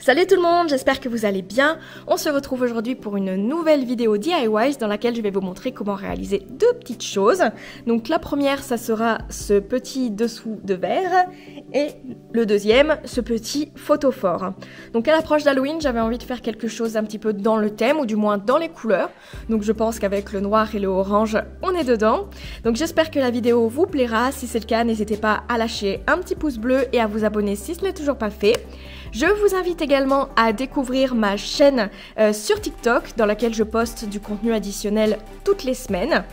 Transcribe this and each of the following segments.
Salut tout le monde, j'espère que vous allez bien. On se retrouve aujourd'hui pour une nouvelle vidéo DIY dans laquelle je vais vous montrer comment réaliser deux petites choses. Donc la première, ça sera ce petit dessous de verre et le deuxième, ce petit photophore. Donc à l'approche d'Halloween, j'avais envie de faire quelque chose un petit peu dans le thème ou du moins dans les couleurs. Donc je pense qu'avec le noir et le orange, on est dedans. Donc j'espère que la vidéo vous plaira. Si c'est le cas, n'hésitez pas à lâcher un petit pouce bleu et à vous abonner si ce n'est toujours pas fait. Je vous invite également à découvrir ma chaîne sur TikTok dans laquelle je poste du contenu additionnel toutes les semaines.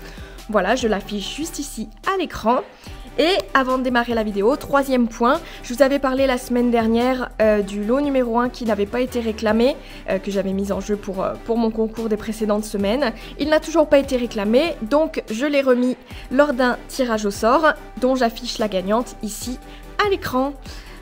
Voilà, je l'affiche juste ici à l'écran. Et avant de démarrer la vidéo, troisième point, je vous avais parlé la semaine dernière du lot numéro 1 qui n'avait pas été réclamé, que j'avais mis en jeu pour mon concours des précédentes semaines. Il n'a toujours pas été réclamé, donc je l'ai remis lors d'un tirage au sort dont j'affiche la gagnante ici à l'écran.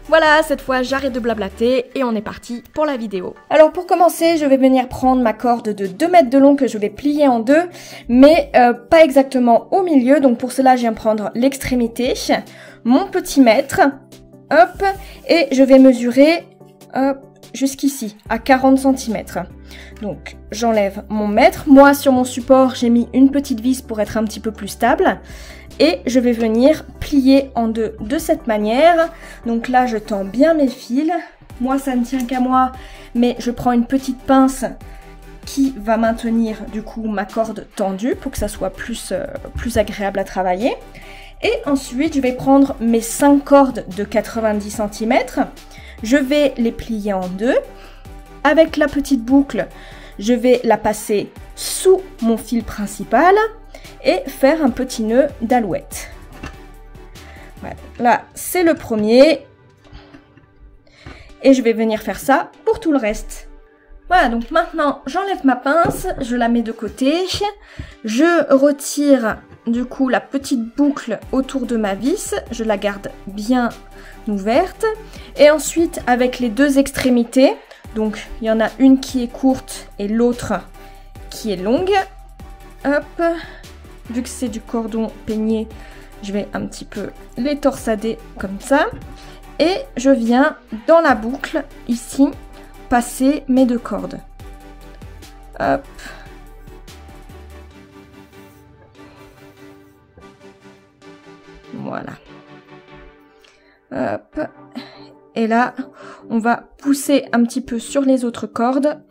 Voilà, cette fois j'arrête de blablater et on est parti pour la vidéo. Alors pour commencer, je vais venir prendre ma corde de 2 mètres de long que je vais plier en deux, mais pas exactement au milieu. Donc pour cela, je viens prendre l'extrémité, mon petit mètre, hop, et je vais mesurer jusqu'ici, à 40 cm. Donc j'enlève mon mètre. Moi sur mon support, j'ai mis une petite vis pour être un petit peu plus stable. Et je vais venir plier en deux de cette manière. Donc là, je tends bien mes fils. Moi, ça ne tient qu'à moi, mais je prends une petite pince qui va maintenir du coup ma corde tendue pour que ça soit plus agréable à travailler. Et ensuite, je vais prendre mes 5 cordes de 90 cm. Je vais les plier en deux. Avec la petite boucle, je vais la passer sous mon fil principal et faire un petit nœud d'alouette. Voilà. Là, c'est le premier. Et je vais venir faire ça pour tout le reste. Voilà, donc maintenant, j'enlève ma pince, je la mets de côté. Je retire du coup la petite boucle autour de ma vis. Je la garde bien ouverte. Et ensuite, avec les deux extrémités, donc il y en a une qui est courte et l'autre qui est longue. Hop. Vu que c'est du cordon peigné, je vais un petit peu les torsader comme ça. Et je viens dans la boucle, ici, passer mes deux cordes. Hop. Voilà. Hop. Et là, on va pousser un petit peu sur les autres cordes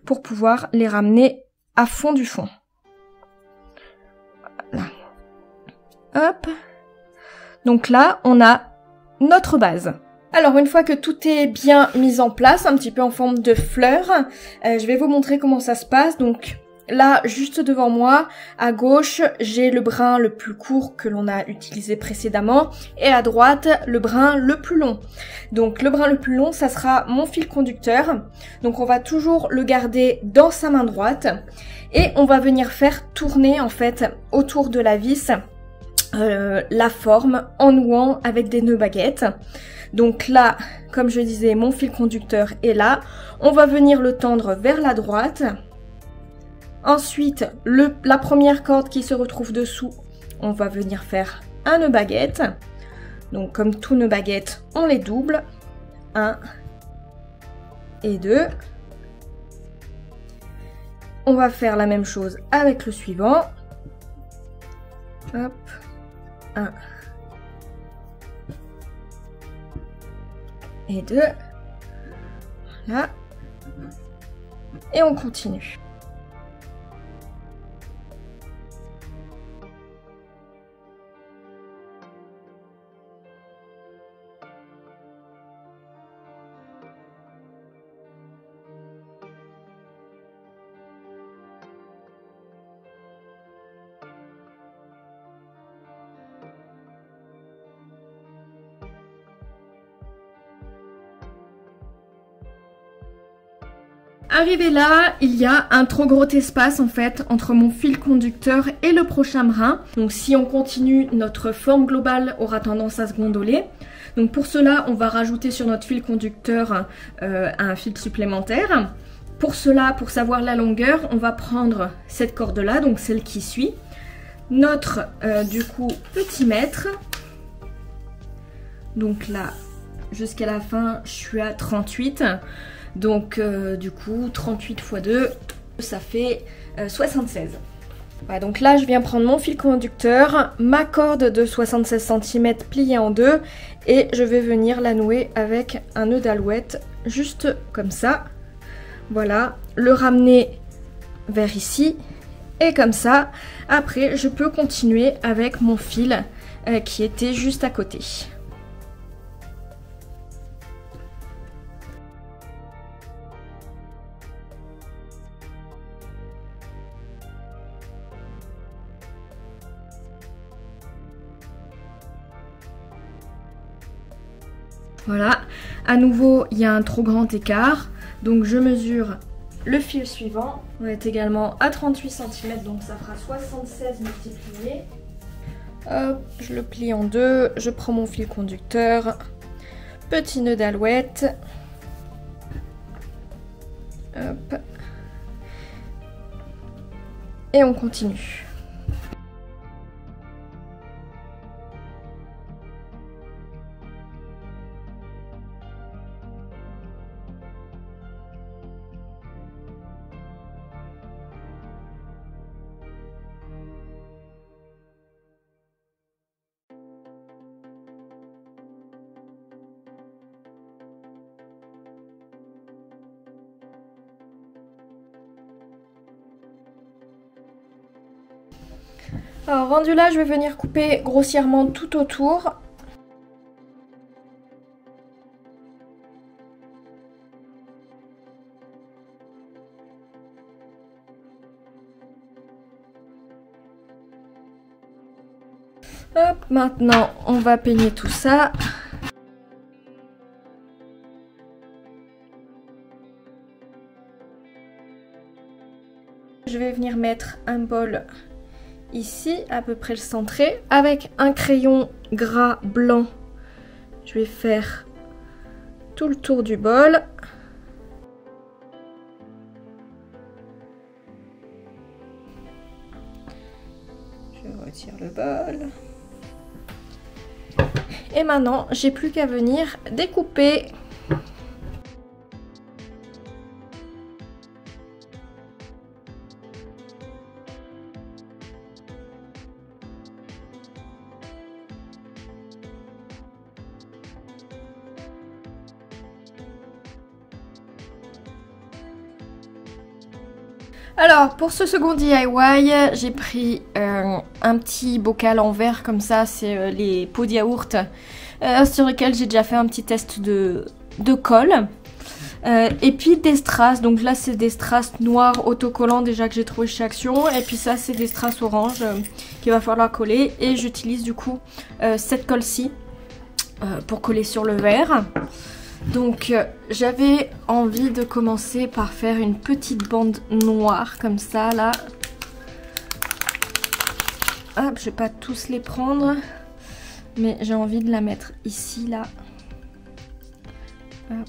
pour pouvoir les ramener à fond du fond. Voilà. Hop. Donc là, on a notre base. Alors, une fois que tout est bien mis en place, un petit peu en forme de fleur, je vais vous montrer comment ça se passe. Donc là, juste devant moi, à gauche, j'ai le brin le plus court que l'on a utilisé précédemment et à droite, le brin le plus long. Donc le brin le plus long, ça sera mon fil conducteur. Donc on va toujours le garder dans sa main droite et on va venir faire tourner en fait autour de la vis la forme en nouant avec des nœuds baguettes. Donc là, comme je disais, mon fil conducteur est là. On va venir le tendre vers la droite. Ensuite, la première corde qui se retrouve dessous, on va venir faire un nœud baguette. Donc comme tous nœuds baguettes, on les double. 1 et 2. On va faire la même chose avec le suivant. Hop. 1 et 2. Voilà. Et on continue. Arrivé là, il y a un trop gros espace en fait entre mon fil conducteur et le prochain brin. Donc si on continue, notre forme globale aura tendance à se gondoler. Donc pour cela, on va rajouter sur notre fil conducteur un fil supplémentaire. Pour cela, pour savoir la longueur, on va prendre cette corde là, donc celle qui suit. Notre du coup petit mètre. Donc là, jusqu'à la fin, je suis à 38. Donc du coup, 38 x 2, ça fait 76. Voilà, donc là, je viens prendre mon fil conducteur, ma corde de 76 cm pliée en deux, et je vais venir la nouer avec un nœud d'alouette, juste comme ça. Voilà, le ramener vers ici, et comme ça, après, je peux continuer avec mon fil qui était juste à côté. Voilà, à nouveau il y a un trop grand écart, donc je mesure le fil suivant. On est également à 38 cm, donc ça fera 76 multiplié. Hop, je le plie en deux, je prends mon fil conducteur, petit nœud d'alouette. Hop. Et on continue. Alors rendu là, je vais venir couper grossièrement tout autour. Hop, maintenant on va peigner tout ça. Je vais venir mettre un bol ici, à peu près le centré, avec un crayon gras blanc. Je vais faire tout le tour du bol. Je retire le bol. Et maintenant, j'ai plus qu'à venir découper. Alors pour ce second DIY, j'ai pris un petit bocal en verre comme ça, c'est les pots de yaourt sur lesquels j'ai déjà fait un petit test de colle. Et puis des strass, donc là c'est des strass noirs autocollants déjà que j'ai trouvé chez Action. Et puis ça c'est des strass orange qu'il va falloir coller. Et j'utilise du coup cette colle-ci pour coller sur le verre. Donc j'avais envie de commencer par faire une petite bande noire comme ça là. Hop, je vais pas tous les prendre, mais j'ai envie de la mettre ici là. Hop.